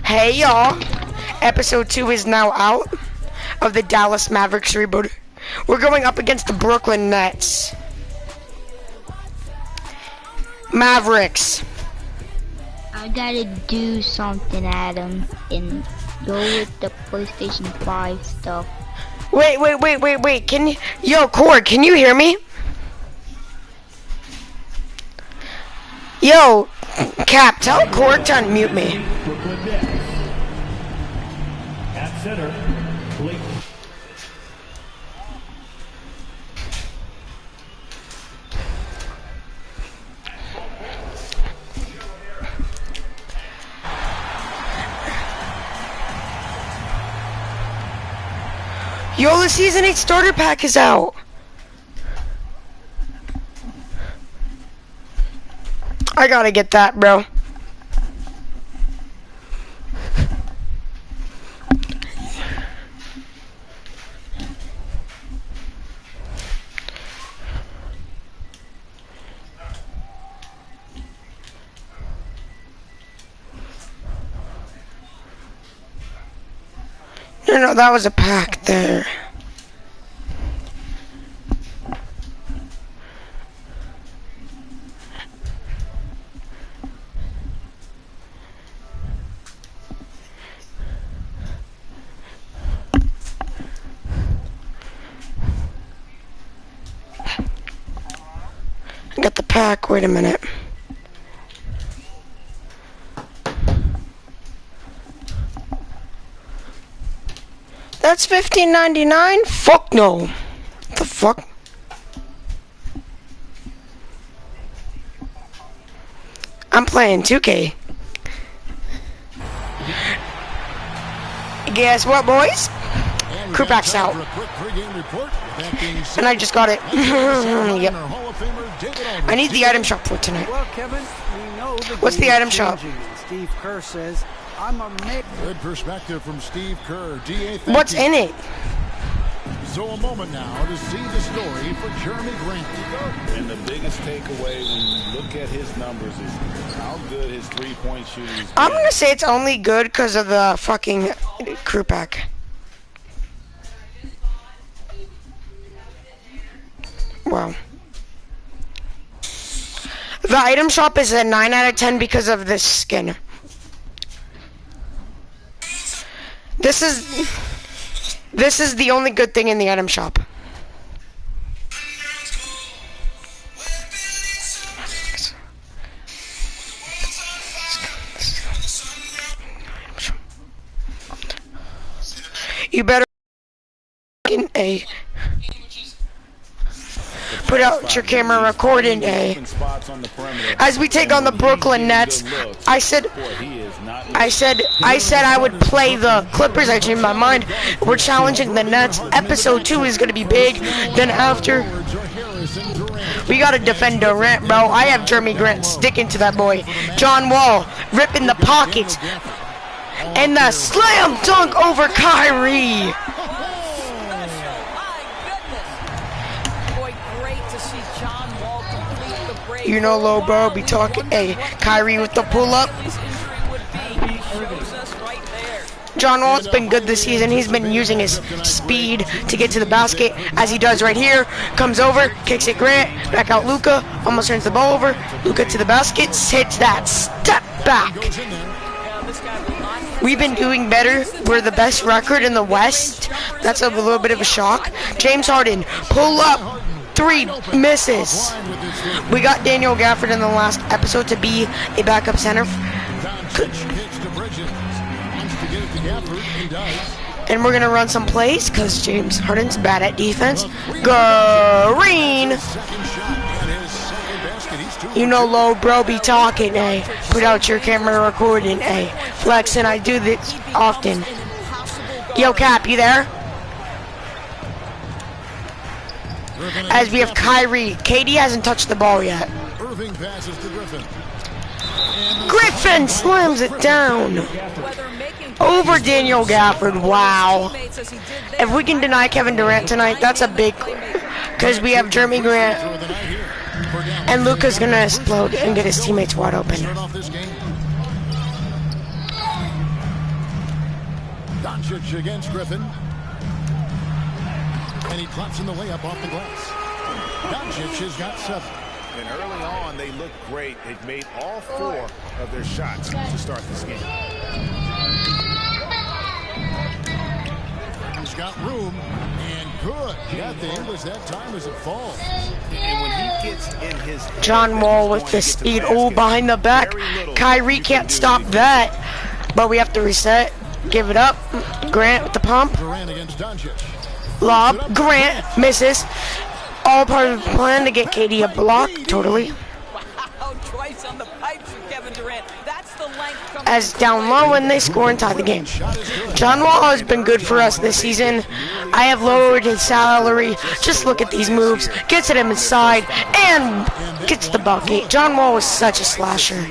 Hey y'all, episode 2 is now out of the Dallas Mavericks reboot. We're going up against the Brooklyn Nets. Mavericks. I gotta do something, Adam, and go with the PlayStation 5 stuff. Wait, can you, yo, Cord, can you hear me? Yo, Cap, tell Cord to unmute me. At center, Blake. Yo, the Season 8 starter pack is out. I gotta get that, bro. No, that was a pack there. I got the pack, wait a minute. That's $15.99? Fuck no. What the fuck? I'm playing 2K. Guess what, boys? Crew pack's out. And I just got it. Yep. I need the item shop for tonight. Well, Kevin, we know what's the item shop? Steve Kerr says, I'm a good perspective from Steve Kerr. DA, what's in it? So a moment now to see the story for Jeremy Grant. And the biggest takeaway when you look at his numbers is how good his three-point shooting is. I'm gonna say it's only good because of the fucking crew pack. Wow. The item shop is a 9 out of 10 because of this skin. This is the only good thing in the item shop. You better in a put out your camera, record in A. As we take on the Brooklyn Nets, I said I would play the Clippers. I changed my mind. We're challenging the Nets. Episode 2 is gonna be big. Then after, we gotta defend Durant, bro. I have Jeremy Grant sticking to that boy. John Wall ripping the pockets, and the slam dunk over Kyrie. You know, low bro, be talking. Hey, Kyrie with the pull up. John Wall's been good this season. He's been using his speed to get to the basket, as he does right here. Comes over, kicks it Grant, back out Luka, almost turns the ball over. Luka to the basket, hits that step back. We've been doing better. We're the best record in the West. That's a little bit of a shock. James Harden, pull up. 3 misses. We got Daniel Gafford in the last episode to be a backup center. And we're gonna run some plays because James Harden's bad at defense. Green. You know, low bro be talking, eh? Put out your camera recording, eh? Flexing, I do this often. Yo, Cap, you there? As we have Kyrie. KD hasn't touched the ball yet. Griffin slams it down. Over Daniel Gafford. Wow. If we can deny Kevin Durant tonight, that's a big... Because we have Jeremy Grant. And Luka's going to explode and get his teammates wide open. Doncic against Griffin. And he drops in the layup off the glass. Doncic has got 7. And early on, they looked great. They've made all 4 of their shots to start this game. He's got room, and good. Got the English that time as it falls. And when he gets in his head, John Wall with the speed. Oh, behind the back. Kyrie can't stop that. But we have to reset. Give it up. Grant with the pump. Durant against Doncic. Lob. Grant misses. All part of the plan to get KD a block. Totally. Wow, twice on the pipes for Kevin Durant. That's the length from As down low and they score and tie the game. John Wall has been good for us this season. I have lowered his salary. Just look at these moves. Gets it inside and gets the bucket. John Wall was such a slasher.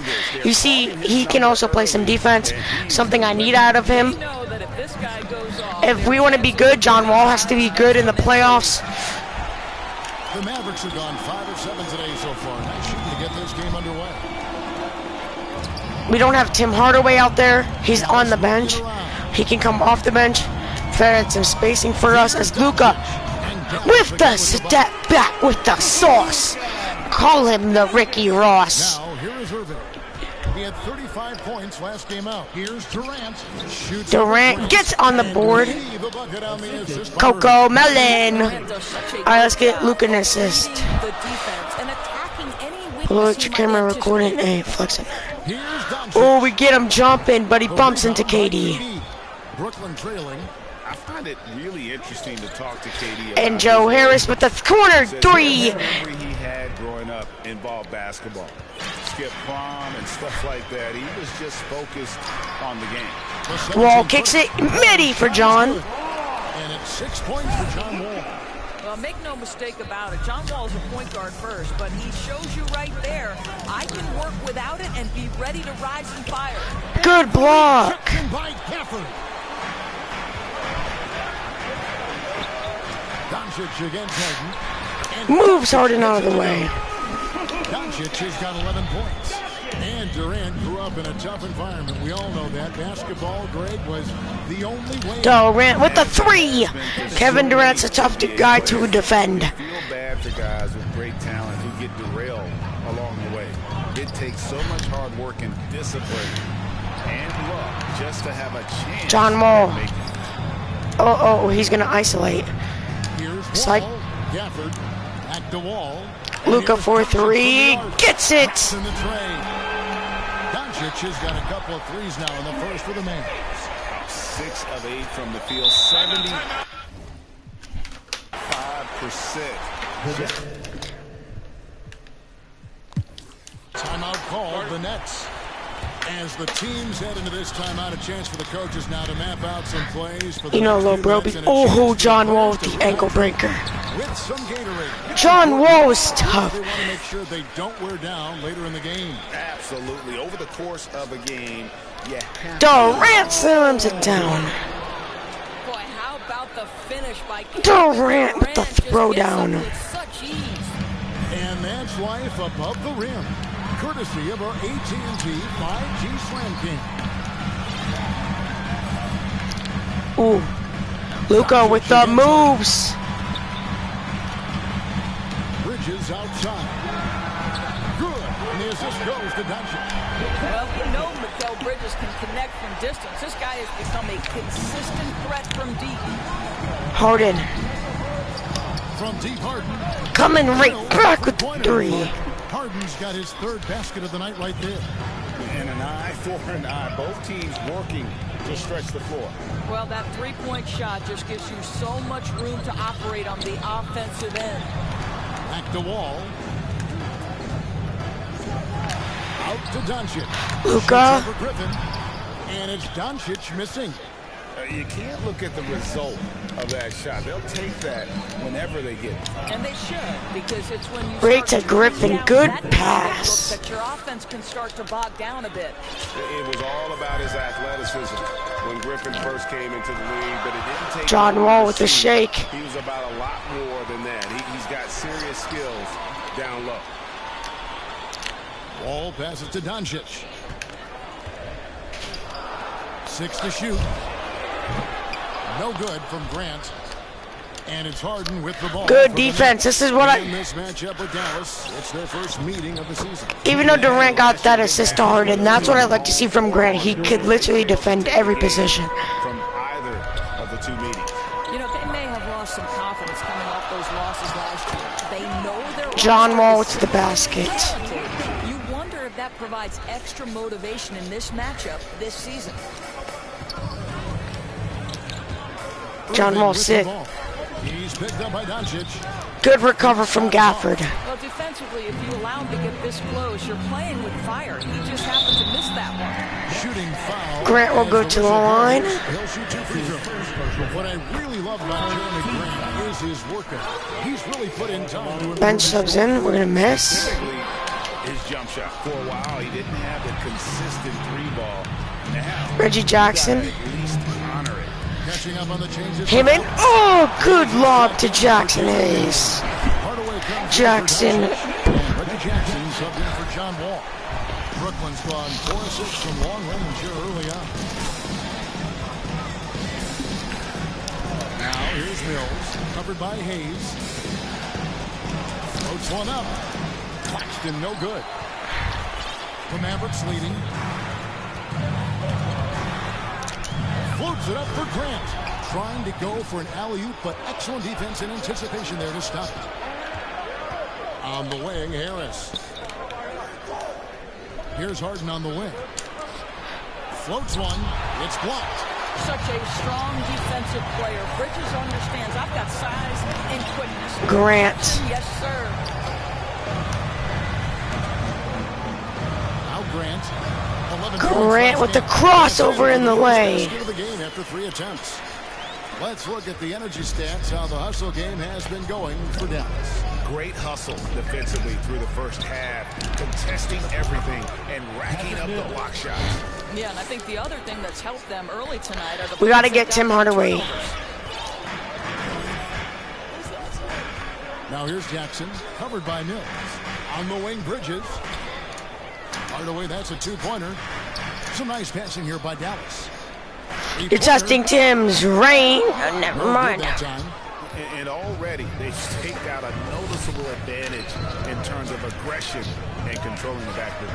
You see, he can also play some defense, something I need out of him. You know that if this guy goes off, If we want to be good, John Wall has to be good in the playoffs. The Mavericks have gone 5 of 7 today so far. Nice shooting to get this game underway. We don't have Tim Hardaway out there. He's on the bench. He can come off the bench. Fed some spacing for us as Luka with the step back with the sauce. Call him the Ricky Ross. Now, here is Irving. He had 35 points last game out. Here's Durant. Shoots Durant gets on the board. the bucket on the assist. Coco Melon. Durant does such a All right, let's get Luka an assist. the defense and attacking any weakness Pull out he your might camera anticipate. recording. Hey, flex it. Here's Doncic. Oh, we get him jumping, but he bumps into KD. Brooklyn trailing. I find it really interesting to talk to KD about And Joe his Harris with the corner Says three. every memory he had growing up involved basketball. Skip prom and stuff like that. He was just focused on the game. Wall kicks it. Midi for John. And it's 6 points for John Wall. Well, make no mistake about it. John Wall is a point guard first, but he shows you right there, I can work without it and be ready to rise and fire. Good block. Captain by Gafford. Doncic against Harden. And Moves Harden out of the way. Doncic has got 11 points. And Durant grew up in a tough environment. We all know that. Basketball, Greg, was the only way. Durant with the three. Kevin Durant's a tough guy to defend. I feel bad for guys with great talent who get derailed along the way. It takes so much hard work and discipline and luck just to have a chance. John Wall. at making it. Oh, he's going to isolate. Here's Psych. Wall. Gafford back to Wall. Luka for three. Gets it. In the trade. Doncic has got a couple of threes now in the first for the Mavericks. 6 of 8 from the field, 75%. Timeout called, the Nets. As the teams head into this timeout, a chance for the coaches now to map out some plays for the You know, next Lil few Bro. minutes and a Oh, chance John for Wall with players the to ankle breaker. with some Gatorade. John Wall was tough. They want to make sure they don't wear down later in the game. Absolutely. Over the course of a game, you have Durant slams it down. Boy, how about the finish by Durant with the just gets throwdown. up with such ease. And that's life above the rim, courtesy of our AT&T 5G Slam King. Ooh. Luka with the moves. Bridges outside. Good. And the assist goes to Doncic. Well, you know Mikal Bridges can connect from distance. This guy has become a consistent threat from deep. Harden From deep, Harden. coming right back with the three. Harden's got his third basket of the night right there. and an eye for an eye. Both teams working to stretch the floor. Well, that three-point shot just gives you so much room to operate on the offensive end. Back to Wall. Out to Doncic. Luka. Shoots over Griffin. And it's Doncic missing. You can't look at the result of that shot. They'll take that whenever they get it. And they should, because it's when you Great start to Griffin. down Good that pass. look that your offense can start to bog down a bit. It was all about his athleticism when Griffin first came into the league, but it didn't take John long Wall to with the see. shake. He was about a lot more than that. He's got serious skills down low. Wall passes to Doncic. 6 to shoot. No good from Grant. And it's Harden with the ball. Good defense. This is what In this matchup with Dallas, it's their first meeting of the season. even though Durant got that assist to Harden, that's what I like to see from Grant. He could literally defend every position. From either of the two meetings. You know, they may have lost some confidence coming off those losses last year. They know they're John Wall to the basket. You wonder if that provides extra motivation in this matchup this season. John Wall With the sit. ball. He's picked up by Doncic. Good recover from Gafford. Well, defensively, if you allow him to get this close, you're playing with fire. He just happened to miss that one. Shooting foul. Grant will go to the line. He'll shoot 2 free throws. What I really love about Jeremy Grant is his work ethic. He's really put in time to improve. Bench subs in. We're gonna miss. Typically, his jump shot. For a while, he didn't have the consistent three ball. Now, Reggie Jackson. you gotta at least honor it. Catching up on the changes. Him in. Oh, good lob to Jackson Hayes. Hardaway comes Jackson. in for Doncic. And Reggie Jackson subbed in for John Wall. Brooklyn's gone 4-6 from long range here early on. Now here's Mills, covered by Hayes. Floats one up. Claxton, no good. The Mavericks leading. Floats it up for Grant. Trying to go for an alley-oop, but excellent defense and anticipation there to stop it. On the wing, Harris. Here's Harden on the wing. Floats one. It's blocked. Such a strong defensive player. Bridges understands I've got size and quickness. Grant. Yes, sir. Now Grant. 11 Grant with the crossover in the lane. Of the game after 3 attempts. Let's look at the energy stats, how the hustle game has been going for Dallas. Great hustle defensively through the first half, contesting everything and racking up the block shots. Yeah, and I think the other thing that's helped them early tonight are the We got to points get they've Tim gotten Hardaway. turnovers. Now here's Jackson, covered by Mills. On the wing, Bridges. Hardaway, that's a 2-pointer. Some nice passing here by Dallas. You're testing Tim's range. Never mind. And already they've staked out a noticeable advantage in terms of aggression and controlling the backboard.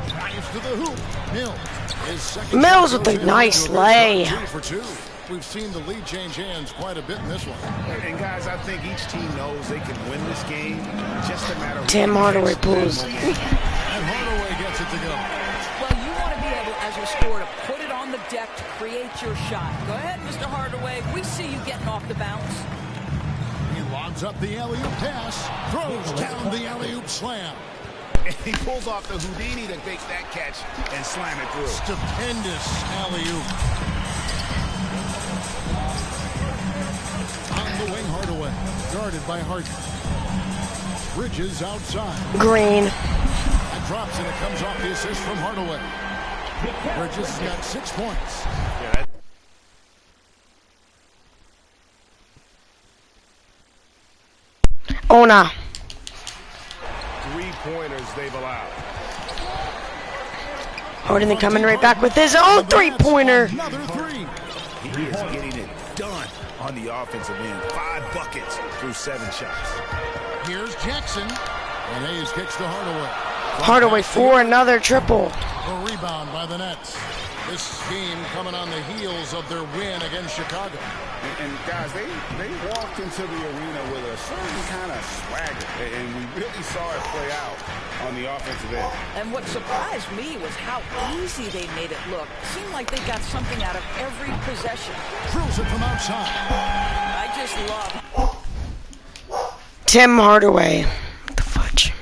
Drives to the hoop. Mills. His second Mills shot with a goes in. nice So lay. 2 for 2. We've seen the lead change hands quite a bit in this one. And guys, I think each team knows they can win this game. Just a matter of Tim Hardaway pulls. And Hardaway gets it to go. Well, you want to be able, as a scorer, to put it on the deck to create your shot. Go ahead, Mr. Hardaway. We see you getting off the bounce. He lobs up the alley-oop pass. Throws down the alley-oop slam. And he pulls off the Houdini to make that catch and slam it through. Stupendous alley-oop. On the wing, Hardaway. Guarded by Harden. Bridges outside. Green. That drops and it comes off the assist from Hardaway. Bridges has got 6 points. Yeah, Ona. 3-pointers they've allowed. Harden coming right back with his own 3-pointer. Another 3. He is getting it done on the offensive end. 5 buckets through 7 shots. Here's Jackson. And Hayes kicks to Hardaway. Hardaway for another triple. A rebound by the Nets. This game coming on the heels of their win against Chicago. And guys, they walked into the arena with a certain kind of swagger. And we really saw it play out on the offensive end. And what surprised me was how easy they made it look. It seemed like they got something out of every possession. Drills it from outside. I just love Tim Hardaway. What the fudge?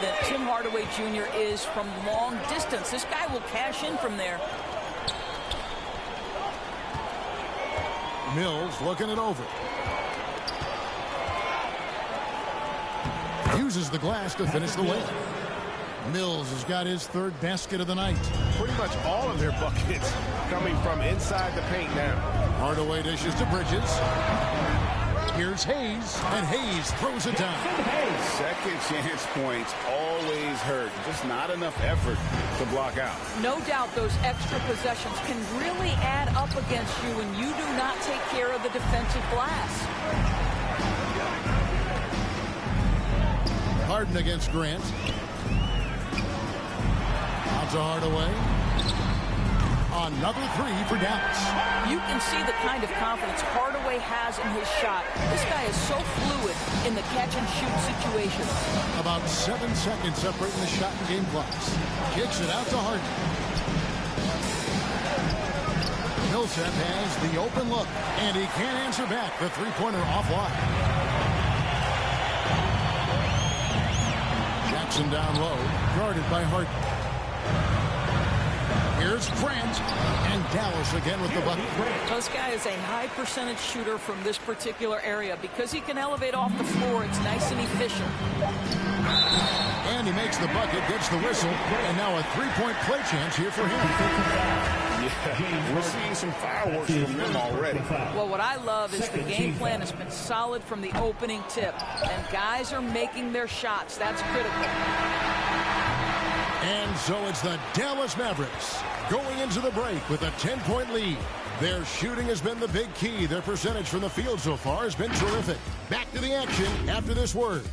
that Tim Hardaway Jr. is from long distance. This guy will cash in from there. Mills looking it over. Uses the glass to finish the win. Mills has got his 3rd basket of the night. Pretty much all of their buckets coming from inside the paint now. Hardaway dishes to Bridges. Here's Hayes, and Hayes throws it down. Second chance points always hurt. Just not enough effort to block out. No doubt those extra possessions can really add up against you when you do not take care of the defensive glass. Harden against Grant. Out to Hardaway. Another three for Dallas. You can see the kind of confidence Hardaway has in his shot. This guy is so fluid in the catch-and-shoot situation. About 7 seconds separating the shot and game clocks. Kicks it out to Harden. Millsap has the open look, and he can't answer back. The three-pointer offline. Jackson down low, guarded by Harden. Here's Grant, and Dallas again with the bucket. This guy is a high percentage shooter from this particular area. Because he can elevate off the floor, it's nice and efficient. And he makes the bucket, gets the whistle, and now a three-point play chance here for him. Yeah, we're seeing some fireworks from him already. Well, what I love is the game plan has been solid from the opening tip. And guys are making their shots. That's critical. And so it's the Dallas Mavericks going into the break with a 10-point lead. Their shooting has been the big key. Their percentage from the field so far has been terrific. Back to the action after this word.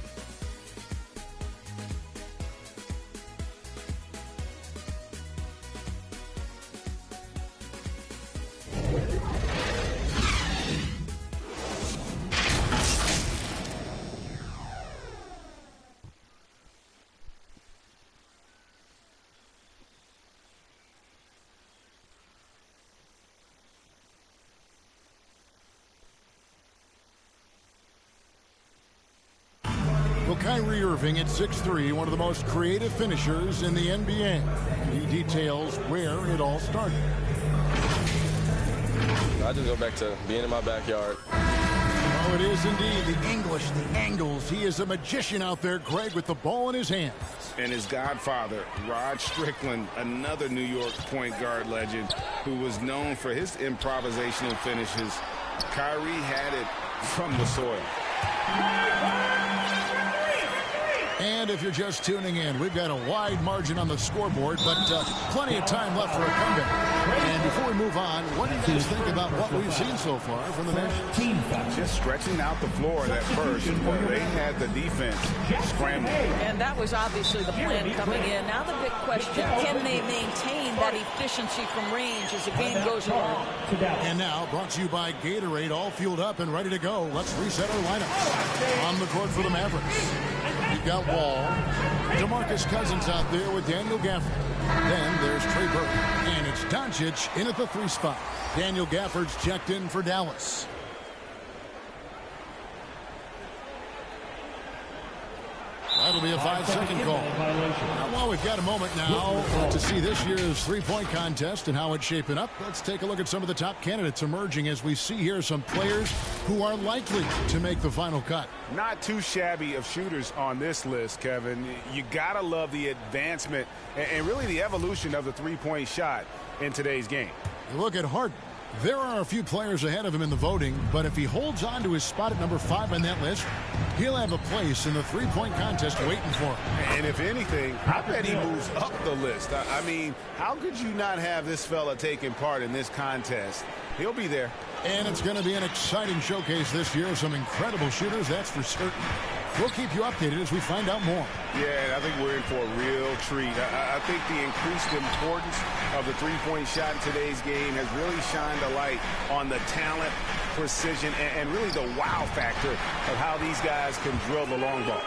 Kyrie Irving at 6'3", one of the most creative finishers in the NBA. He details where it all started. I just go back to being in my backyard. Oh, it is indeed. The English, the angles. He is a magician out there, Greg, with the ball in his hands. And his godfather, Rod Strickland, another New York point guard legend who was known for his improvisational finishes. Kyrie had it from the soil. And if you're just tuning in, we've got a wide margin on the scoreboard, but plenty of time left for a comeback. And before we move on, what do you guys think about what we've seen so far from the Nationals? Just stretching out the floor at first. They had the defense scrambling. And that was obviously the plan coming in. Now the big question, can they maintain that efficiency from range as the game goes along? And now, brought to you by Gatorade, all fueled up and ready to go. Let's reset our lineups. On the court for the Mavericks, we've got Wall, DeMarcus Cousins out there with Daniel Gafford. Then there's Trey Burke, and it's Doncic in at the 3 spot. Daniel Gafford's checked in for Dallas. That'll be a 5-second call. Now, while we've got a moment now to see this year's three-point contest and how it's shaping up, let's take a look at some of the top candidates emerging as we see here some players who are likely to make the final cut. Not too shabby of shooters on this list, Kevin. You gotta love the advancement and really the evolution of the three-point shot in today's game. You look at Harden. There are a few players ahead of him in the voting, but if he holds on to his spot at number 5 on that list, he'll have a place in the three-point contest waiting for him. And if anything, I bet he moves up the list. I mean, how could you not have this fella taking part in this contest? He'll be there. And it's going to be an exciting showcase this year of some incredible shooters, that's for certain. We'll keep you updated as we find out more. Yeah, I think we're in for a real treat. I think the increased importance of the three-point shot in today's game has really shined a light on the talent, precision, and really the wow factor of how these guys can drill the long ball.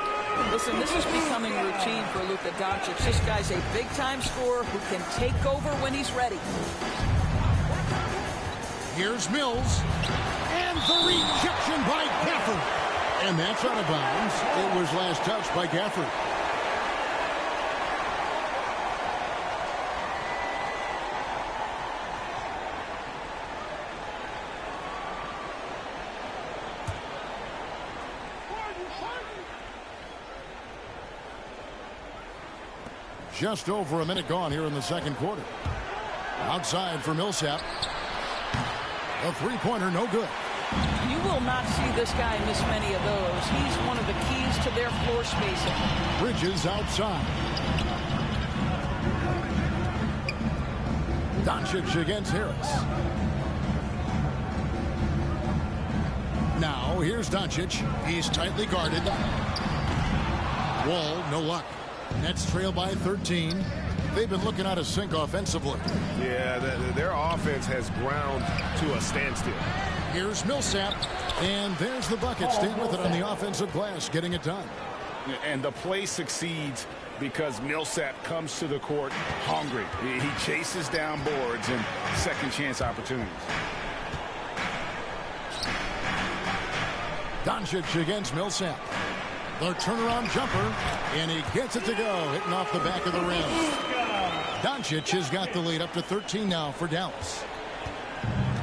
Listen, this is becoming routine for Luka Doncic. This guy's a big-time scorer who can take over when he's ready. Here's Mills, and the rejection by Gafford. And that's out of bounds. It was last touched by Gafford. Just over a minute gone here in the second quarter. Outside for Millsap. A three-pointer, no good. You will will not see this guy miss many of those. He's one of the keys to their floor spacing. Bridges outside. Doncic against Harris. Now, here's Doncic. He's tightly guarded. Wall, no luck. Nets trail by 13. They've been looking out of sync offensively. Yeah, their offense has ground to a standstill. Here's Millsap. And there's the bucket. Stay with it on the offensive glass, getting it done. And the play succeeds because Millsap comes to the court hungry. He chases down boards and second chance opportunities. Doncic against Millsap. The turnaround jumper, and he gets it to go, hitting off the back of the rim. Doncic has got the lead up to 13 now for Dallas.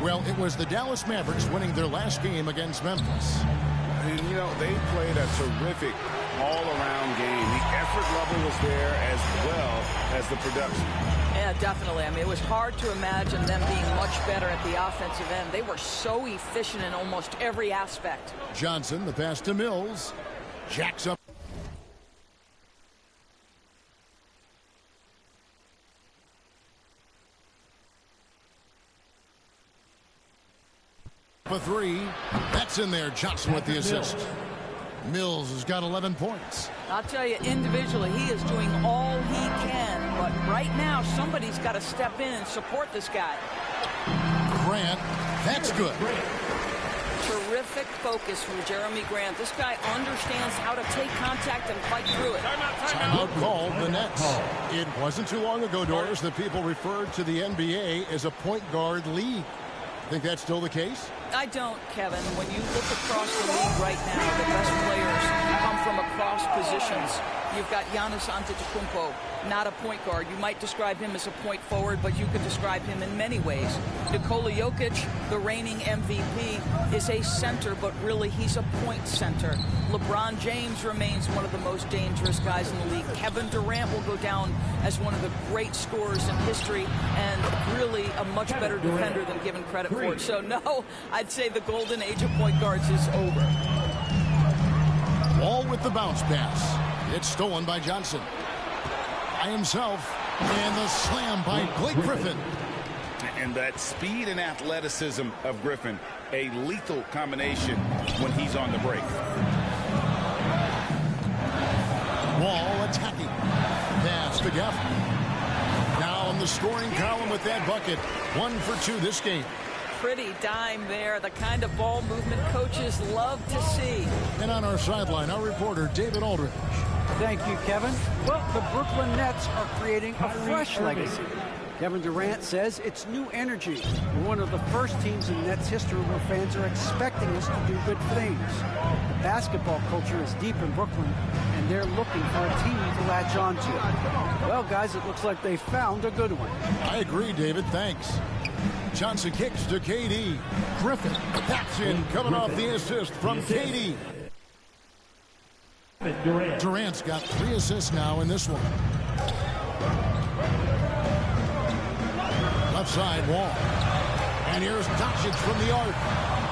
Well, it was the Dallas Mavericks winning their last game against Memphis. And, you know, they played a terrific all-around game. The effort level was there as well as the production. Yeah, definitely. I mean, it was hard to imagine them being much better at the offensive end. They were so efficient in almost every aspect. Johnson, the pass to Mills. Jacks up. For three. That's in there. Johnson with the assist. Mills has got 11 points. I'll tell you, individually, he is doing all he can. But right now, somebody's got to step in and support this guy. Grant, that's good. Terrific focus from Jeremy Grant. This guy understands how to take contact and fight through it. Timeout called the Nets. It wasn't too long ago, Doris, that people referred to the NBA as a point guard league. Think that's still the case? I don't, Kevin. When you look across the league right now, the best players come from across positions. You've got Giannis Antetokounmpo, not a point guard. You might describe him as a point forward, but you could describe him in many ways. Nikola Jokic, the reigning MVP, is a center, but really he's a point center. LeBron James remains one of the most dangerous guys in the league. Kevin Durant will go down as one of the great scorers in history and really a much better defender than given credit for. So, no, I'd say the golden age of point guards is over. Wall with the bounce pass. It's stolen by Johnson. By himself. And the slam by Blake Griffin. And that speed and athleticism of Griffin, a lethal combination when he's on the break. Wall attacking. Pass to Gaffney. Now in the scoring column with that bucket. 1 for 2 this game. Pretty dime there, the kind of ball movement coaches love to see. And on our sideline, our reporter, David Aldridge. Thank you, Kevin. Well, the Brooklyn Nets are creating a fresh legacy. Kevin Durant says it's new energy. We're one of the first teams in Nets history where fans are expecting us to do good things. The basketball culture is deep in Brooklyn, and they're looking for a team to latch on to. Well, guys, it looks like they found a good one. I agree, David. Thanks. Johnson kicks to KD. Griffin, that's in, coming off the assist from KD. Durant's got 3 assists now in this one. Left side, Wall. And here's Doncic from the arc.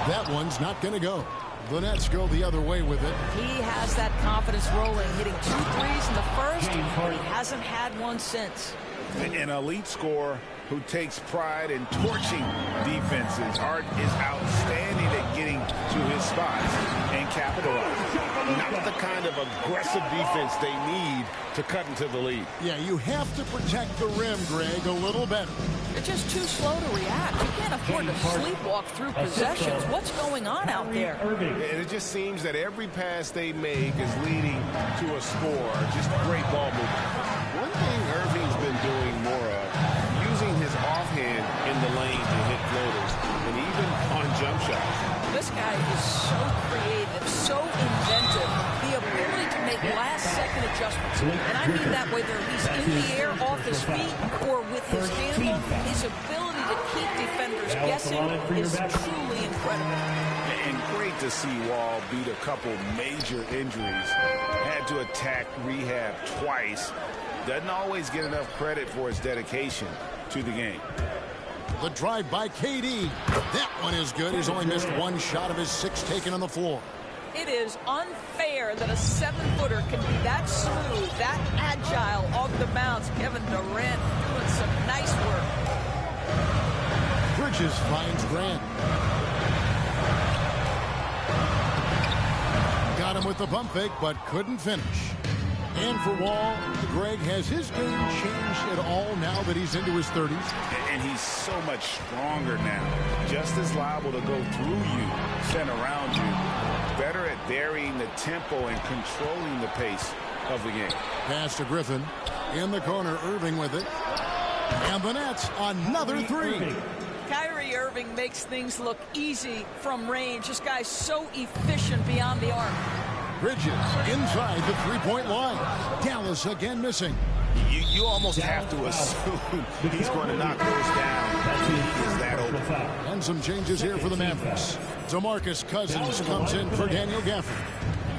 That one's not going to go. The Nets go the other way with it. He has that confidence rolling, hitting 2 threes in the first, but he hasn't had one since. An elite scorer who takes pride in torching defenses. Art is outstanding at getting to his spots and capitalizing. Not the kind of aggressive defense they need to cut into the lead. Yeah, you have to protect the rim, Greg, a little better. They're just too slow to react. You can't afford to sleepwalk through possessions. What's going on out there? And it just seems that every pass they make is leading to a score. Just great ball movement. One thing Irving's been doing more of, using his offhand in the lane to hit floaters, and even on jump shots. This guy is so creative, so inventive. The ability to make last-second adjustments. And I mean that whether he's in the air, off his feet, or with his handle. His ability to keep defenders guessing is truly incredible. And great to see Wall beat a couple major injuries. Had to attack rehab twice. Doesn't always get enough credit for his dedication to the game. The drive by KD. That one is good. He's only missed one shot of his 6 taken on the floor. It is unfair that a 7-footer can be that smooth, that agile off the bounce. Kevin Durant doing some nice work. Bridges finds Grant. Got him with the pump fake, but couldn't finish. And for Wall, Greg, has his game changed at all now that he's into his 30s? And he's so much stronger now. Just as liable to go through you, send around you. Better at varying the tempo and controlling the pace of the game. Pass to Griffin. In the corner, Irving with it. And the Nets, another 3. Kyrie Irving makes things look easy from range. This guy's so efficient beyond the arc. Bridges inside the three-point line. Dallas again missing. You almost have to assume he's going to knock those down. He is that open. And some changes here for the Mavericks. DeMarcus Cousins comes in for Daniel Gafford.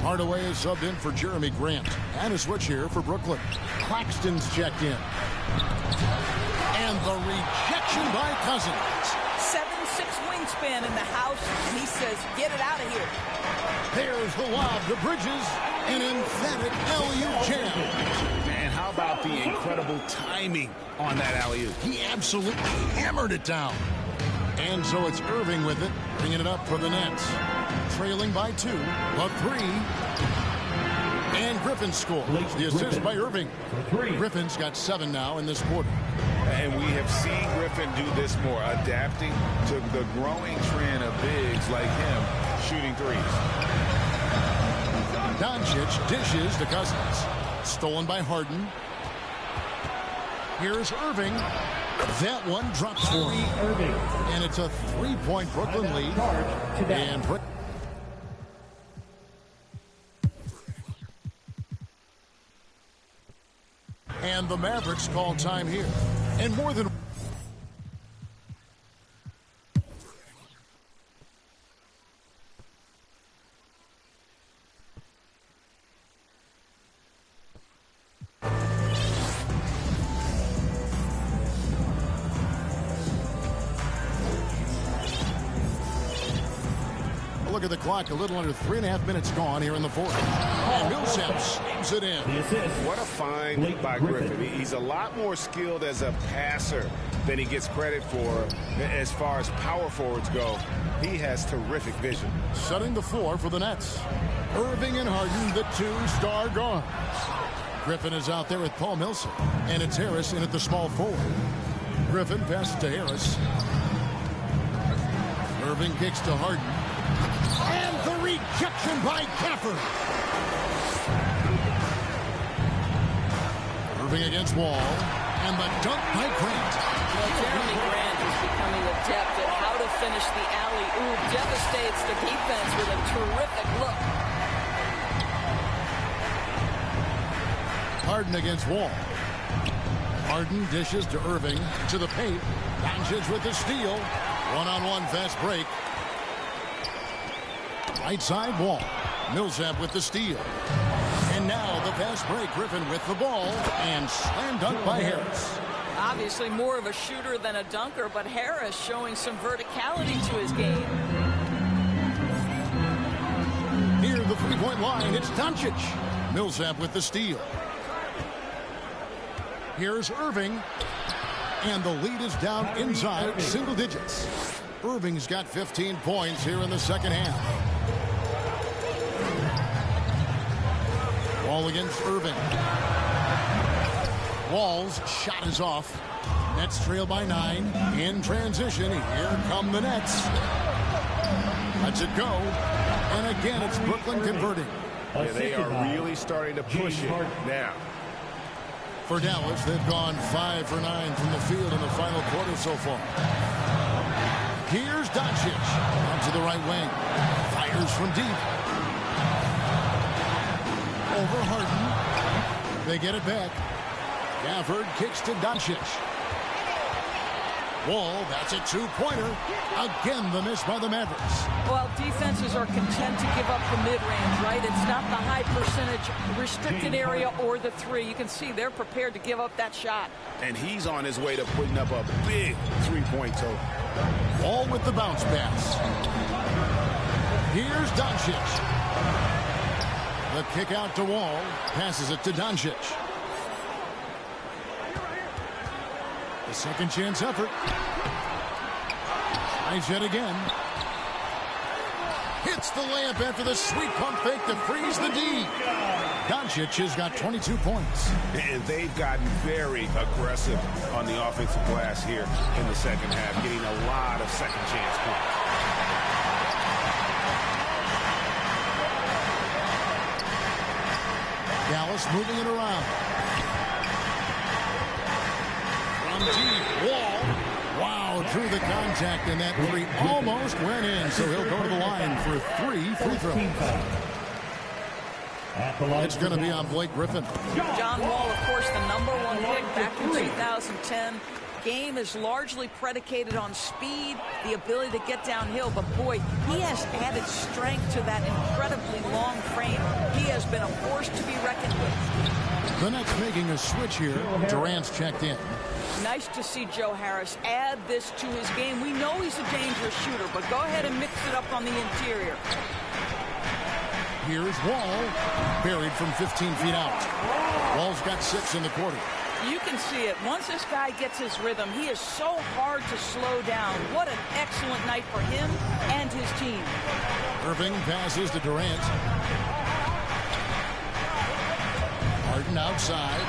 Hardaway is subbed in for Jeremy Grant. And a switch here for Brooklyn. Claxton's checked in. And the rejection by Cousins. 7'6" wingspan in the house, and he says, get it out of here. There's the lob to Bridges. An emphatic alley-oop jam. And how about the incredible timing on that alley-oop? He absolutely hammered it down. And so it's Irving with it, bringing it up for the Nets. Trailing by 2, a 3. And Griffin scores. The assist by Irving. Griffin's got 7 now in this quarter. And we have seen Griffin do this more, adapting to the growing trend of bigs like him shooting threes. Doncic dishes to Cousins. Stolen by Harden. Here's Irving. That one drops for him. And it's a 3-point Brooklyn lead. And the Mavericks call time here. And more than... Look at the clock, a little under 3.5 minutes gone here in the fourth. And Millsap slams it in. What a find by Griffin. He's a lot more skilled as a passer than he gets credit for as far as power forwards go. He has terrific vision. Setting the floor for the Nets. Irving and Harden, the 2-star guards. Griffin is out there with Paul Millsap. And it's Harris in at the small forward. Griffin passes to Harris. Irving kicks to Harden. And the rejection by Gafford. Irving against Wall. And the dunk by Grant. Well, Jeremy Grant is becoming adept at how to finish the alley-oop. Devastates the defense with a terrific look. Harden against Wall. Harden dishes to Irving. To the paint. Doncic with the steal. One-on-one fast break. Right side Wall. Millsap with the steal. And now the fast break. Griffin with the ball. And slam dunk by Harris. Obviously more of a shooter than a dunker, but Harris showing some verticality to his game. Near the three-point line, it's Doncic. Millsap with the steal. Here's Irving. And the lead is down inside single digits. Irving's got 15 points here in the second half. Wall against Irving. Wall's shot is off. Nets trail by 9. In transition, here come the Nets. Lets it go. And again, it's Brooklyn converting. Yeah, they are really starting to push it now. For Dallas, they've gone 5 for 9 from the field in the final quarter so far. Here's Doncic. Out to the right wing. Fires from deep. Over Harden. They get it back. Gafford kicks to Doncic. Wall, that's a two-pointer. Again, the miss by the Mavericks. Well, defenses are content to give up the mid-range, right? It's not the high percentage restricted area or the three. You can see they're prepared to give up that shot. And he's on his way to putting up a big three-point total. Wall with the bounce pass. Here's Doncic. The kick out to Wall. Passes it to Doncic. The second chance effort. Tries yet again. Hits the layup after the sweet pump fake to freeze the D. Doncic has got 22 points. And they've gotten very aggressive on the offensive glass here in the second half, getting a lot of second chance points. Dallas moving it around. From deep, Wall. Wow, through the contact, and that three almost went in, so he'll go to the line for 3 free throws. It's going to be on Blake Griffin. John Wall, of course, the #1 pick back in 2010. Game is largely predicated on speed, the ability to get downhill, but boy, he has added strength to that incredibly long frame. He has been a force to be reckoned with. The Nets making a switch here. Durant's checked in. Nice to see Joe Harris add this to his game. We know he's a dangerous shooter, but go ahead and mix it up on the interior. Here's Wall, buried from 15 feet out. Wall's got 6 in the quarter. You can see it. Once this guy gets his rhythm, he is so hard to slow down. What an excellent night for him and his team. Irving passes to Durant. Harden outside.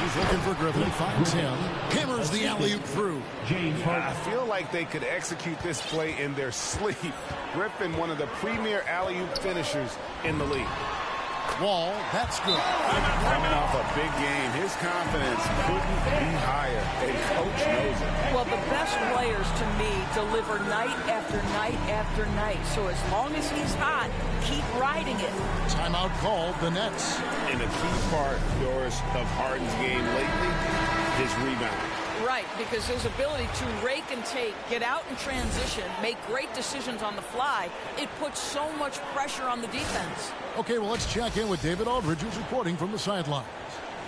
He's looking for Griffin. Finds him. Hammers the alley-oop through. I feel like they could execute this play in their sleep. Griffin, one of the premier alley-oop finishers in the league. Wall, that's good. Coming off a big game, his confidence couldn't be higher, and coach knows it. Well, the best players, to me, deliver night after night after night. So as long as he's hot, keep riding it. Timeout called, the Nets. And a key part, Doris, of Harden's game lately, his rebound. Right, because his ability to rake and take, get out in transition, make great decisions on the fly, it puts so much pressure on the defense. Okay, well, let's check in with David Aldridge, who's reporting from the sidelines.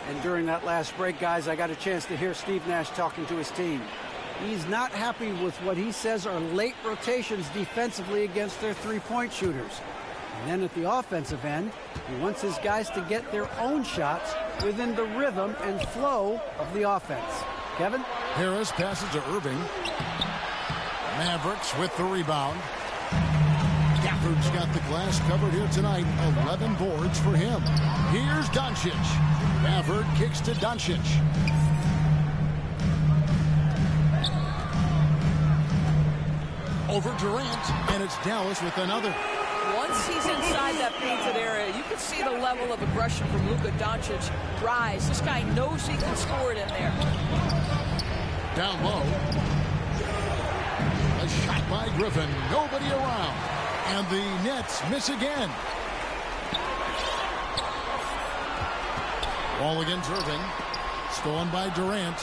And during that last break, guys, I got a chance to hear Steve Nash talking to his team. He's not happy with what he says are late rotations defensively against their three-point shooters. And then at the offensive end, he wants his guys to get their own shots within the rhythm and flow of the offense. Kevin? Harris passes to Irving. Mavericks with the rebound. Gafford's got the glass covered here tonight. 11 boards for him. Here's Doncic. Gafford kicks to Doncic. Over Durant, and it's Dallas with another. Once he's inside that painted area, you can see the level of aggression from Luka Doncic rise. This guy knows he can score it in there. Down low. A shot by Griffin. Nobody around. And the Nets miss again. Ball against Irving. Stolen by Durant.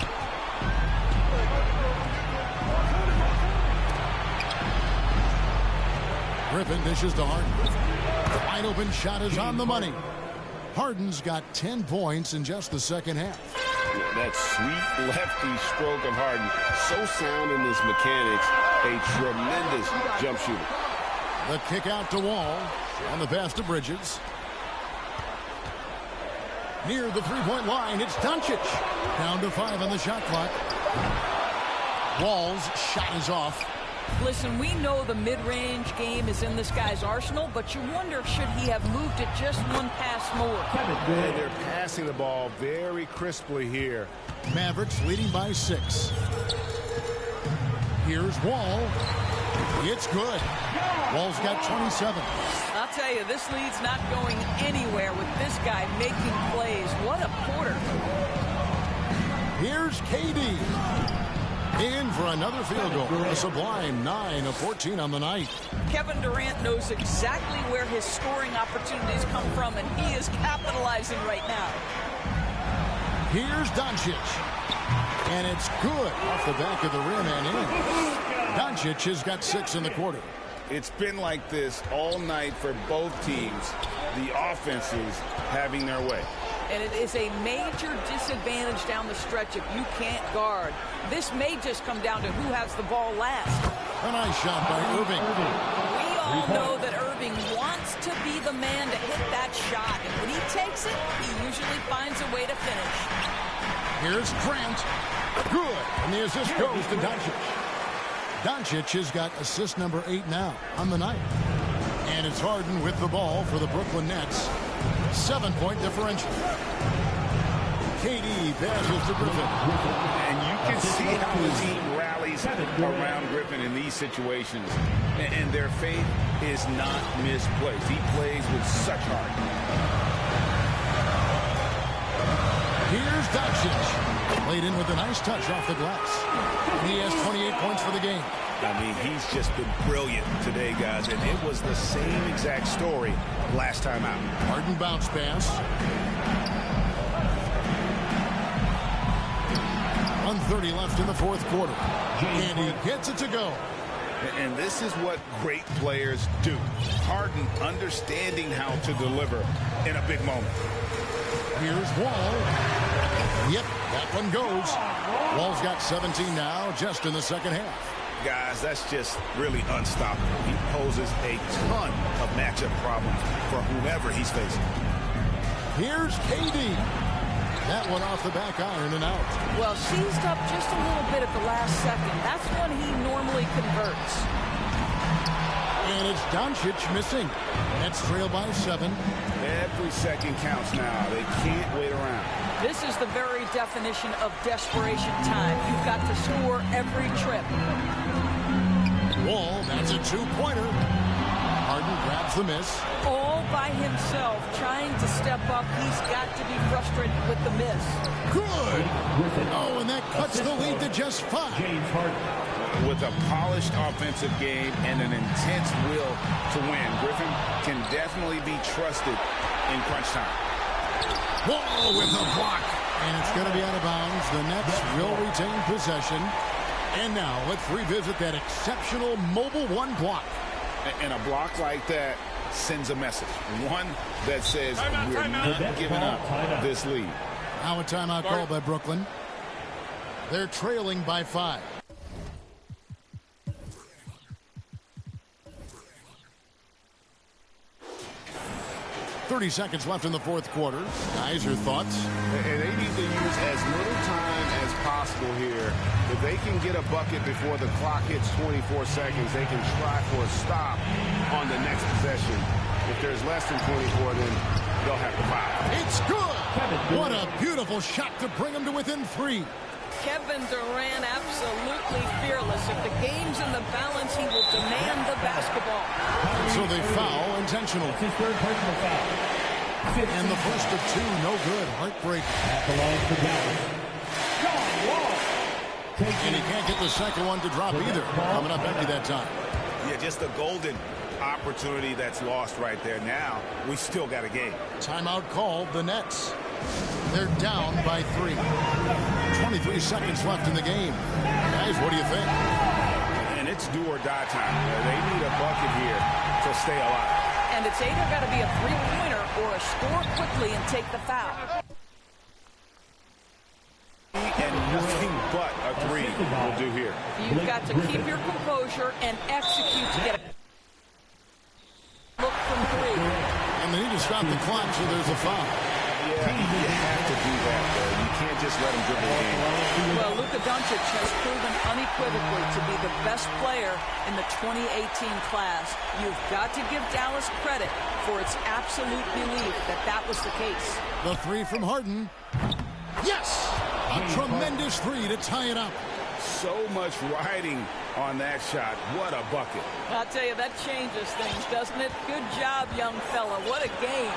Griffin dishes to Harden. Wide open shot is on the money. Harden's got 10 points in just the second half. That sweet lefty stroke of Harden, so sound in his mechanics, a tremendous jump shooter. The kick out to Wall, on the pass to Bridges. Near the three-point line, it's Doncic. Down to 5 on the shot clock. Wall's shot is off. Listen, we know the mid-range game is in this guy's arsenal, but you wonder, should he have moved it just one pass more? And they're passing the ball very crisply here. Mavericks leading by 6. Here's Wall. It's good. Wall's got 27. I'll tell you, this lead's not going anywhere with this guy making plays. What a quarter. Here's KD. In for another field goal. A sublime 9 of 14 on the night. Kevin Durant knows exactly where his scoring opportunities come from, and he is capitalizing right now. Here's Doncic. And it's good off the back of the rim and in. Doncic has got 6 in the quarter. It's been like this all night for both teams. The offenses having their way. And it is a major disadvantage down the stretch if you can't guard. This may just come down to who has the ball last. A nice shot by Irving. We all know that Irving wants to be the man to hit that shot. And when he takes it, he usually finds a way to finish. Here's Grant. Good. And the assist goes to Doncic. Doncic has got assist number 8 now on the night. And it's Harden with the ball for the Brooklyn Nets. 7-point differential. KD passes to Griffin. And you can see how the team rallies around Griffin in these situations. And their faith is not misplaced. He plays with such heart. Here's Doncic. Played in with a nice touch off the glass. And he has 28 points for the game. I mean, he's just been brilliant today, guys. And it was the same exact story last time out. Harden bounce pass. 1:30 left in the fourth quarter. And he gets it to go. And this is what great players do. Harden understanding how to deliver in a big moment. Here's Wall. Yep, that one goes. Wall's got 17 now, just in the second half. Guys, that's just really unstoppable. He poses a ton of matchup problems for whomever he's facing. Here's KD. That one off the back iron and out. Well, seized up just a little bit at the last second. That's when he normally converts. And it's Doncic missing. Nets trail by 7. Every second counts now. They can't wait around. This is the very definition of desperation time. You've got to score every trip. Wall, that's a 2-pointer. Harden grabs the miss. All by himself, trying to step up. He's got to be frustrated with the miss. Good. Oh, and that cuts the lead to just 5. James Harden. With a polished offensive game and an intense will to win, Griffin can definitely be trusted in crunch time. Wall with a block. And it's going to be out of bounds. The Nets will retain possession. And now let's revisit that exceptional mobile 1 block. And a block like that sends a message. One that says we're not giving up this lead. Now a timeout called by Brooklyn. They're trailing by 5. .30 seconds left in the fourth quarter. Guys, your thoughts? And they need to use as little time as possible here. If they can get a bucket before the clock hits 24 seconds, they can try for a stop on the next possession. If there's less than 24, then they'll have to foul. It's good! What a beautiful shot to bring them to within 3. Kevin Durant absolutely fearless. If the game's in the balance, he will demand the basketball. So they foul intentionally. His third personal foul. And the first of 2, no good. Heartbreak. That belongs to Dallas. John Wall. And he can't get the second one to drop either. Coming up empty that time. Yeah, just a golden opportunity that's lost right there. Now, we still got a game. Timeout called the Nets. They're down by 3. 23 seconds left in the game. Guys, what do you think? And it's do or die time. They need a bucket here to stay alive. And it's either got to be a three-pointer or a score quickly and take the foul. And nothing but a 3 will do here. You've got to keep your composure and execute to get a look from 3. And they need to stop the clock, so there's a foul. Yeah, you have to do that, though. You can't just let him dribble the game. Well, Luka Doncic has proven unequivocally to be the best player in the 2018 class. You've got to give Dallas credit for its absolute belief that that was the case. The 3 from Harden. Yes! A tremendous 3 to tie it up. So much riding on that shot. What a bucket. I'll tell you, that changes things, doesn't it? Good job, young fella. What a game.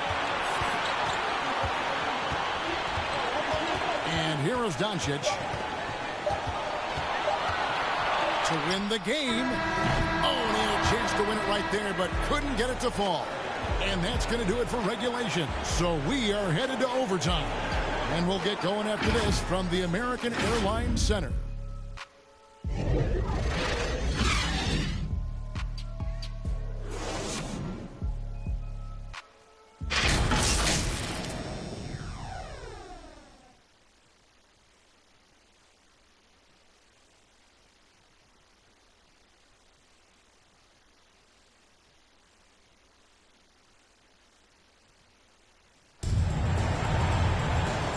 And here is Doncic to win the game. Oh, and he had a chance to win it right there, but couldn't get it to fall. And that's going to do it for regulation. So we are headed to overtime. And we'll get going after this from the American Airlines Center.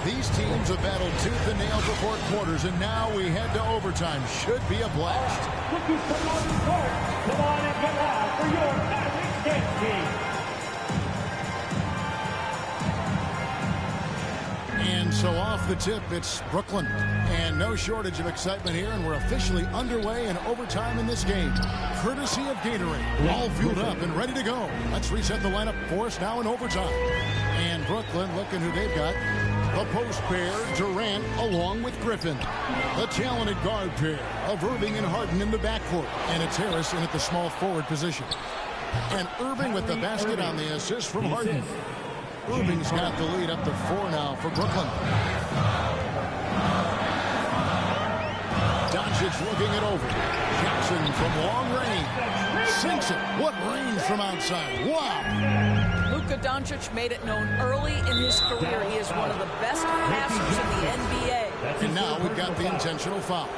These teams have battled tooth and nail for 4 quarters, and now we head to overtime. Should be a blast. Looking for on the court. Come on and get loud for your Mavericks game team. And so off the tip, it's Brooklyn. And no shortage of excitement here, and we're officially underway in overtime in this game. Courtesy of Gatorade. All fueled up and ready to go. Let's reset the lineup for us now in overtime. And Brooklyn, looking who they've got. The post pair, Durant along with Griffin. The talented guard pair of Irving and Harden in the backcourt. And it's Harris in at the small forward position. And Irving with the basket on the assist from Harden. Irving's got the lead up to 4 now for Brooklyn. Doncic looking it over. Jackson from long range. Sinks it. What range from outside. Wow. Luka Doncic made it known early in his career he is one of the best passers in the NBA. And now we've got the intentional foul.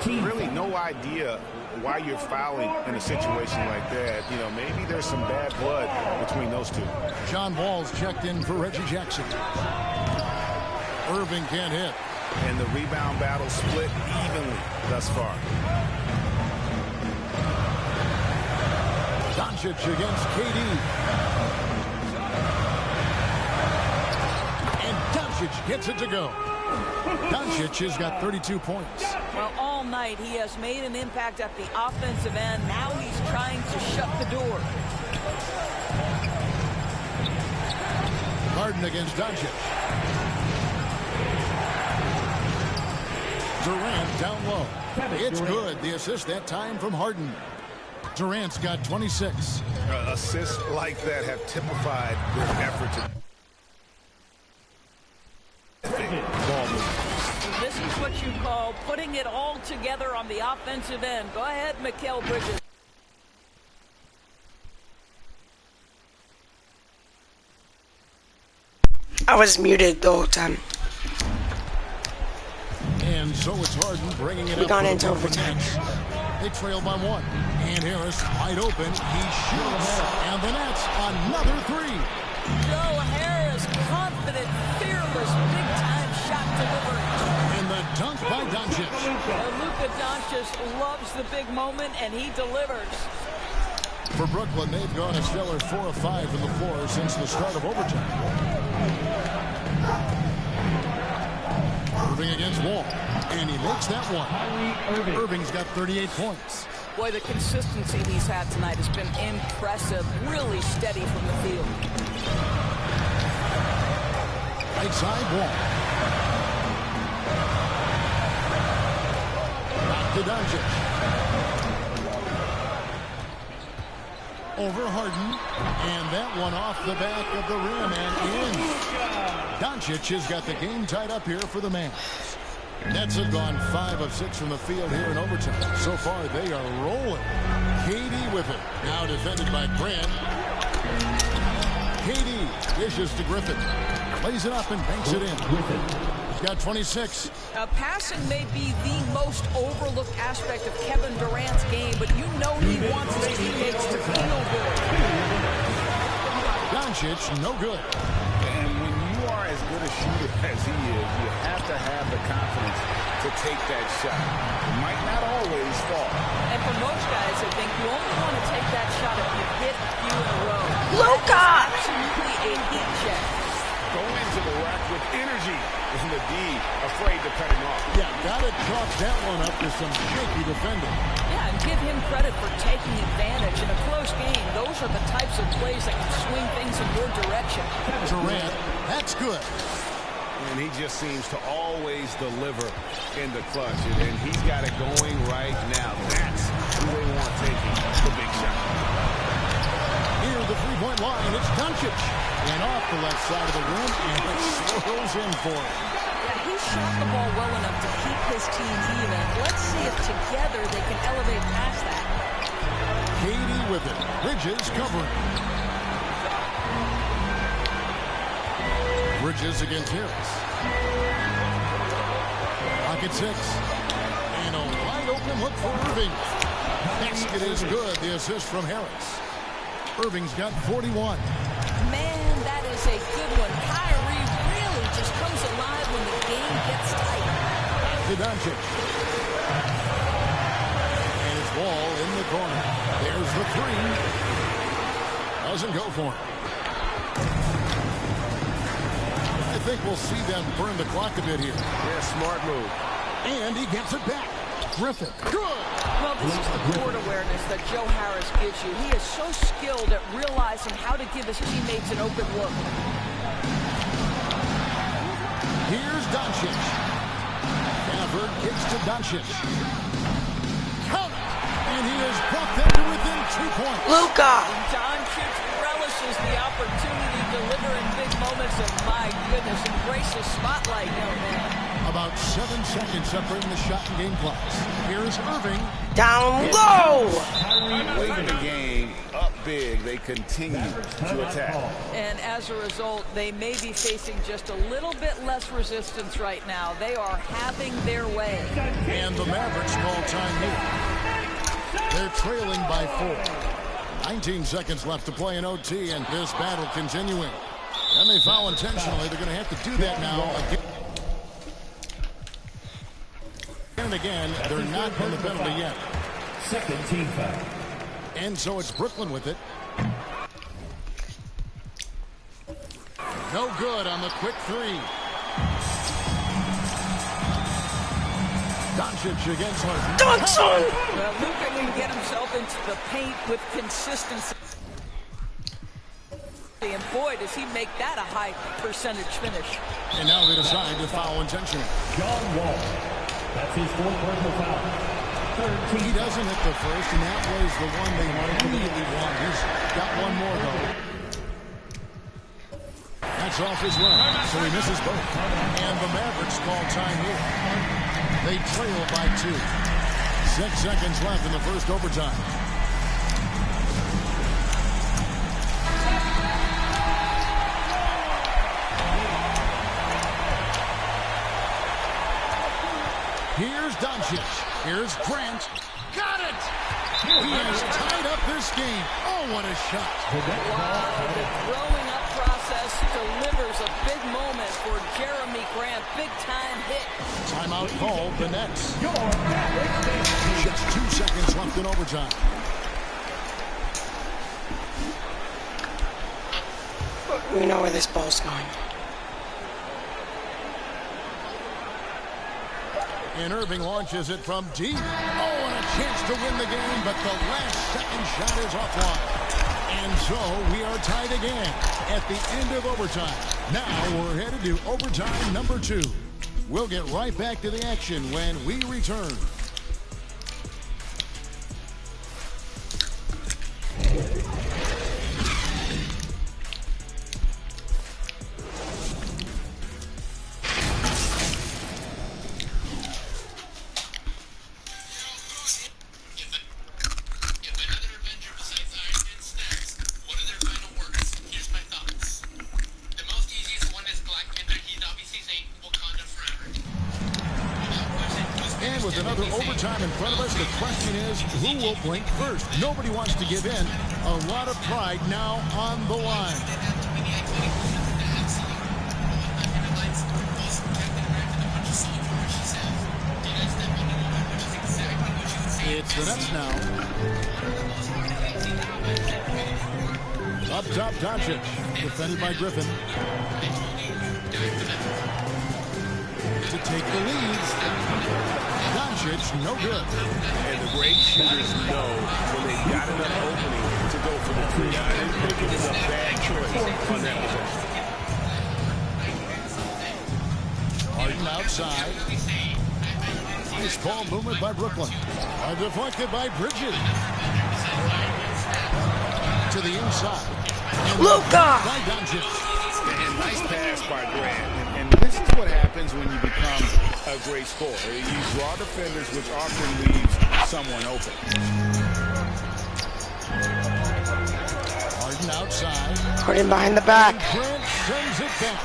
Really no idea why you're fouling in a situation like that. You know, maybe there's some bad blood between those two. John Wall's checked in for Reggie Jackson. Irving can't hit. And the rebound battle split evenly thus far. Doncic against KD. And Doncic gets it to go. Doncic has got 32 points. Well, all night he has made an impact at the offensive end. Now he's trying to shut the door. Harden against Doncic. Durant down low. It's good. The assist that time from Harden. Durant's got 26. Assists like that have typified their effort to ball movement. This is what you call putting it all together on the offensive end. Go ahead, Mikal Bridges. I was muted the whole time. And so it's Harden bringing it We up. got into overtime. They trail by 1. And Harris wide open. He shoots. And the Nets another 3. Joe Harris, confident, fearless, big-time shot delivery. And the dunk by Doncic. Luka Doncic loves the big moment, and he delivers. For Brooklyn, they've gone a stellar 4 of 5 from the floor since the start of overtime. Irving against Wall. And he makes that one. Irving's got 38 points. Boy, the consistency he's had tonight has been impressive. Really steady from the field. Right side Wall. Back to Doncic. Over Harden. And that one off the back of the rim and in. Doncic has got the game tied up here for the Mavs. Nets have gone 5 of 6 from the field here in overtime. So far, they are rolling. KD with it. Now defended by Grant. KD dishes to Griffin. Lays it up and banks it in. He's got 26. Passing may be the most overlooked aspect of Kevin Durant's game, but you know he wants his teammates to feel good. Doncic, no good. And when you are as good a shooter as he is, you have to have the confidence to take that shot. It might not always fall. And for most guys, I think you only want to take that shot if you hit a few in a row. Luka! Absolutely a heat check. Go into the rack with energy, and the D afraid to cut him off. Yeah, gotta chalk that one up to some shaky defending. Yeah, and give him credit for taking advantage. In a close game, those are the types of plays that can swing things in your direction. Durant, that's good. And he just seems to always deliver in the clutch. And he's got it going right now. That's who they want taking the big shot. Here the the three-point line. It's Doncic. And off the left side of the rim, and it swirls in for him. Yeah, he shot the ball well enough to keep his team even. Let's see if together they can elevate past that. Katie with it. Bridges covering. Bridges against Harris. Pocket 6. And a wide open look for Irving. Basket is good. The assist from Harris. Irving's got 41. Man, that is a good one. Kyrie really just comes alive when the game gets tight. To Doncic. And it's Wall in the corner. There's the three. Doesn't go for him. I think we'll see them burn the clock a bit here. Yeah, smart move. And he gets it back. Griffin. Good. Well, this is the court awareness that Joe Harris gives you. He is so skilled at realizing how to give his teammates an open look. Here's Doncic. Gafford kicks to Doncic. Count it. And he has brought them to within 2 points. Luka. Doncic relishes the opportunity to deliver in big moments, and my goodness, embrace the spotlight, young man. About 7 seconds separating the shot and game clocks. Here's Irving. Down low. Late in the game, up big, they continue to attack. And as a result, they may be facing just a little bit less resistance right now. They are having their way. And the Mavericks call time here. They're trailing by 4. 19 seconds left to play in OT, and this battle continuing. And they foul intentionally. They're going to have to do that now again. And again, they're not on the penalty yet. Second team foul. And so it's Brooklyn with it. No good on the quick three. Doncic against Harden. Dunks on. Well, Luka can get himself into the paint with consistency. And boy, does he make that a high percentage finish. And now they decide to foul intentionally. John Wall. That's his fourth personal foul. He doesn't hit the first, and that was the one they immediately won. He's got one more, though. That's off his run, so he misses both. And the Mavericks call time here. They trail by 2. 6 seconds left in the first overtime. Here's Doncic. Here's Grant. Got it! He has tied up this game. Oh, what a shot. Wow, the growing up process delivers a big moment for Jeremy Grant. Big-time hit. Timeout called the Nets. Just 2 seconds left in overtime. We know where this ball's going. And Irving launches it from deep. Oh, and a chance to win the game, but the last second shot is offline. And so we are tied again at the end of overtime. Now we're headed to overtime number 2. We'll get right back to the action when we return. With another overtime in front of us, the question is, who will blink first? Nobody wants to give in. A lot of pride now on the line. It's the Nets now. Up top, Doncic, defended by Griffin. To take the lead. Doncic, no good. And the great shooters know when they've got enough opening to go for the three. I didn't think it was a bad choice on that possession. Harden outside. Nice ball movement by Brooklyn. Deflected by Bridges. to the inside. Luka! By Doncic. And nice pass by Grant. And this is what happens when you become a great scorer. You draw defenders, which often leaves someone open. Harden outside. Harden behind the back. Grant sends it back.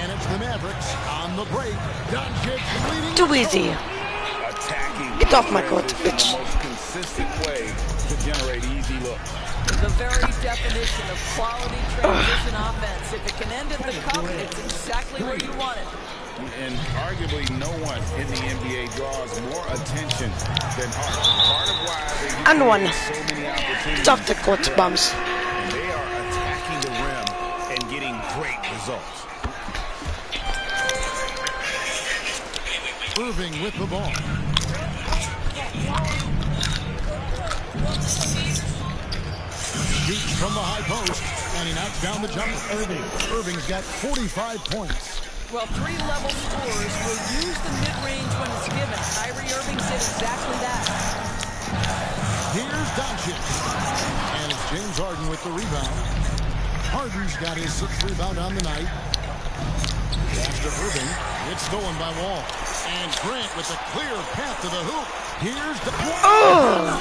And it's the Mavericks on the break. Doncic leading. Too easy. Attacking. Get off my court, This is bitch. the most consistent way to generate easy looks. The very definition of quality transition offense. If it can end at the cup, it's exactly where you want it. And arguably no one in the NBA draws more attention than Harden. Part of why they And one. so many opportunities. It's off the court, bums. They are attacking the rim and getting great results. Irving with the ball. Shoots from the high post, and he knocks down the jumper. Irving's got 45 points. Well, three-level scorers will use the mid-range when it's given. Kyrie Irving did exactly that. Here's Doncic. And it's James Harden with the rebound. Harden's got his 6th rebound on the night. Pass to Irving. It's stolen by Wall. And Grant with a clear path to the hoop. Here's the... Oh!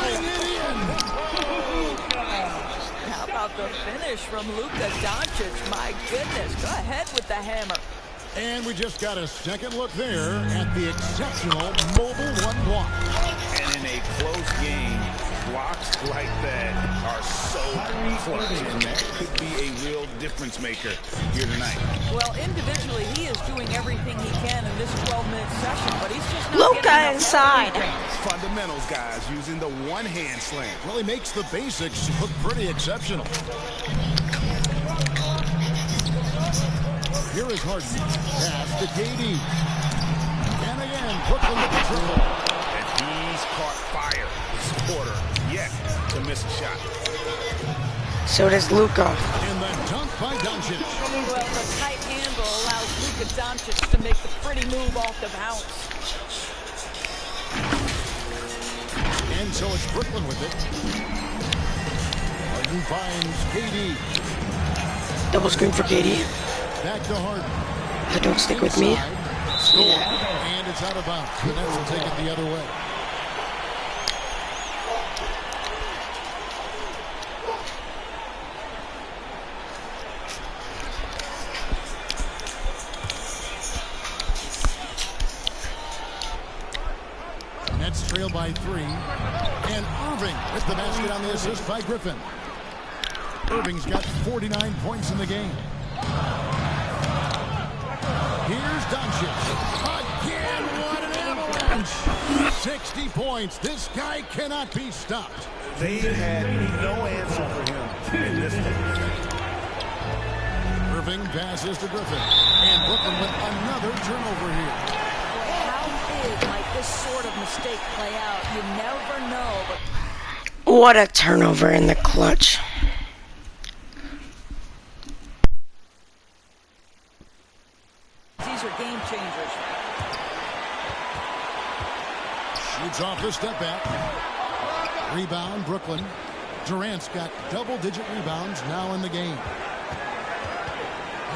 How about the finish from Luka Doncic? My goodness, go ahead with the hammer. And we just got a second look there at the exceptional mobile one block. And in a close game, blocks like that are so clutch, and that could be a real difference maker here tonight. Well, individually, he is doing everything he can in this 12-minute session, but he's just not Luka getting enough inside. Fundamentals, guys, using the one-hand slam. Well, he makes the basics look pretty exceptional. Here is Harden. Pass to KD. And again, Brooklyn with the triple. And he's caught fire this quarter, yet to miss a shot. So does Luka. And the dunk by Doncic. Well, the tight handle allows Luka Doncic to make the pretty move off the bounce. And so it's Brooklyn with it. Harden finds KD. Double screen for KD. Back to Harden. So don't stick with me. Score. And it's out of bounds. The Nets will take it the other way. Nets trail by 3. And Irving with the basket on the assist by Griffin. Irving's got 49 points in the game. Here's Doncic. Again, what an avalanche. 60 points. This guy cannot be stopped. They had no answer for him in this one. Irving passes to Griffin. And Brooklyn with another turnover here. How big might this sort of mistake play out? You never know, but What a turnover in the clutch. these are game changers. Shoots off the step back. Rebound, Brooklyn. Durant's got double-digit rebounds now in the game.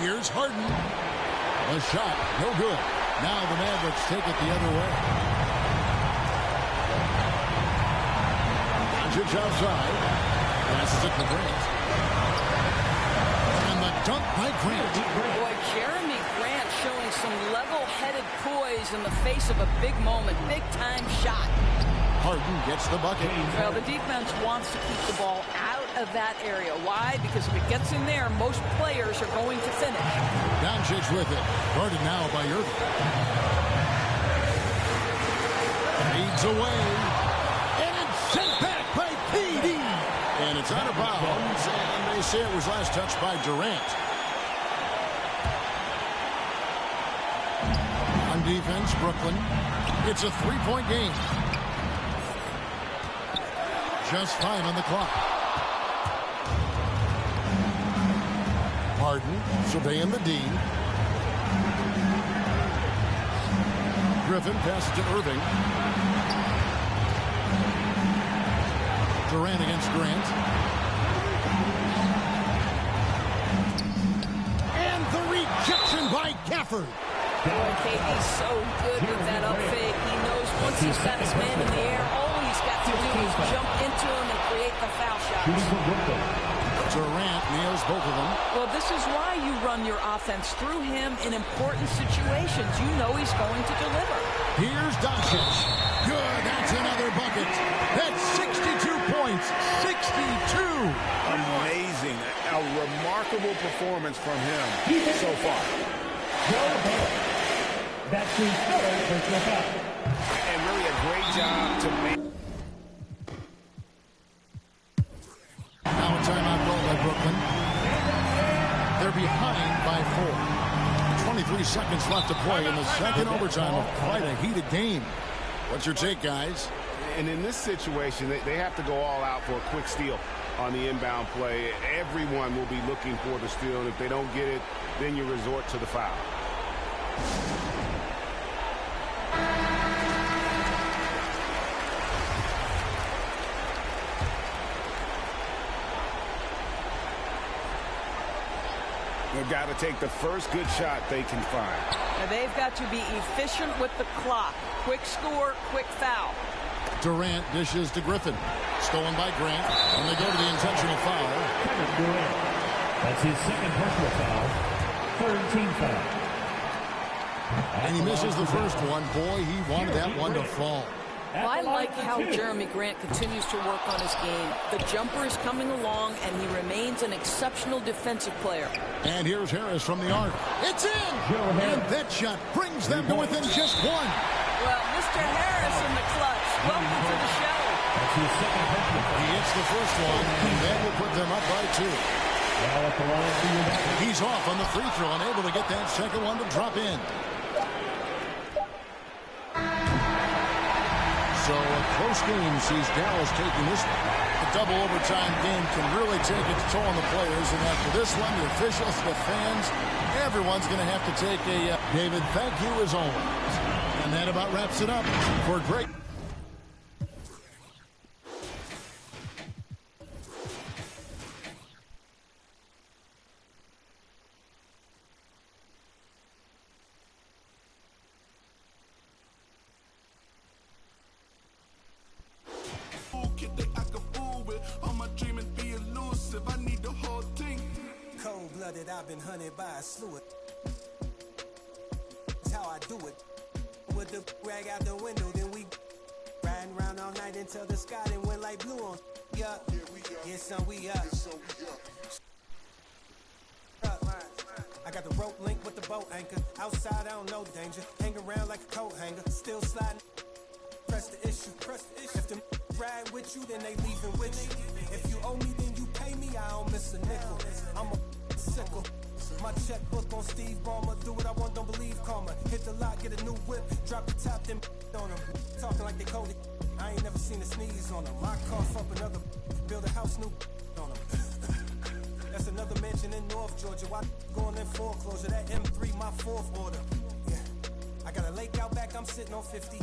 Here's Harden. A shot, no good. Now the Mavericks take it the other way. Doncic outside. Passes it to Grant. And the dunk by Grant. Boy, Jeremy Grant showing some level-headed poise in the face of a big moment, big-time shot. Harden gets the bucket. Well, the defense wants to keep the ball out of that area. Why? Because if it gets in there, most players are going to finish. Doncic with it. Guarded now by Irving. Fades away. And it's sent back by KD. And it's out of bounds. And they say it was last touched by Durant. On defense, Brooklyn. It's a three-point game. Just 5 on the clock. Harden surveying the D. Griffin passes to Irving. Durant against Grant. rejection by Gafford. Boy, KD's so good with that up fake. He knows once he's got his man in the air, all he's got to do is jump into him and create the foul shots. Durant nails both of them. Well, this is why you run your offense through him in important situations. You know he's going to deliver. Here's Doncic. Good, that's another bucket. That's 62 points. 62. Amazing. A remarkable performance from him so far. That's his third personal foul. And really a great job to make. Now a timeout called by Brooklyn. They're behind by 4. 23 seconds left to play in the second overtime of quite a heated game. What's your take, guys? And in this situation, they have to go all out for a quick steal on the inbound play. Everyone will be looking for the steal, and if they don't get it, then you resort to the foul. They've got to take the first good shot they can find. Now they've got to be efficient with the clock. Quick score, quick foul. Durant dishes to Griffin. Stolen by Grant. And they go to the intentional foul. That's his second personal foul. Third team foul. And he misses the first one. Boy, he wanted that one to fall. Well, I like how Jeremy Grant continues to work on his game. The jumper is coming along, and he remains an exceptional defensive player. And here's Harris from the arc. It's in! And that shot brings them to within just one. Well, Mr. Harris in the clutch. Welcome to the show. That's his second personal foul. He hits the first one, and that will put them up by 2. Now at the line for your back. He's off on the free throw and able to get that second one to drop in. So a close game sees Dallas taking this one. A double overtime game can really take its toll on the players. And after this one, the officials, the fans, everyone's going to have to take a... David, thank you as always. And that about wraps it up for great... Cold-blooded, I've been hunted by a slew of. That's how I do it. With the rag out the window, then we riding around all night until the sky then went like blue on. Yeah, yeah, son, we up. I got the rope link with the boat anchor. Outside, I don't know danger. Hang around like a coat hanger. Still sliding. Press the issue. If them ride with you, then they leaving with you. If you owe me, then you pay me. I don't miss a nickel. I'm a sickle. My checkbook on Steve Ballmer. Do what I want, don't believe karma. Hit the lot, get a new whip. Drop the top, then on them. Talking like they Cody. I ain't never seen a sneeze on them. I cough up another. Build a house new on them. That's another mansion in North Georgia. Why going in foreclosure? That M3, my fourth order. Yeah. I got a lake out back, I'm sitting on 50.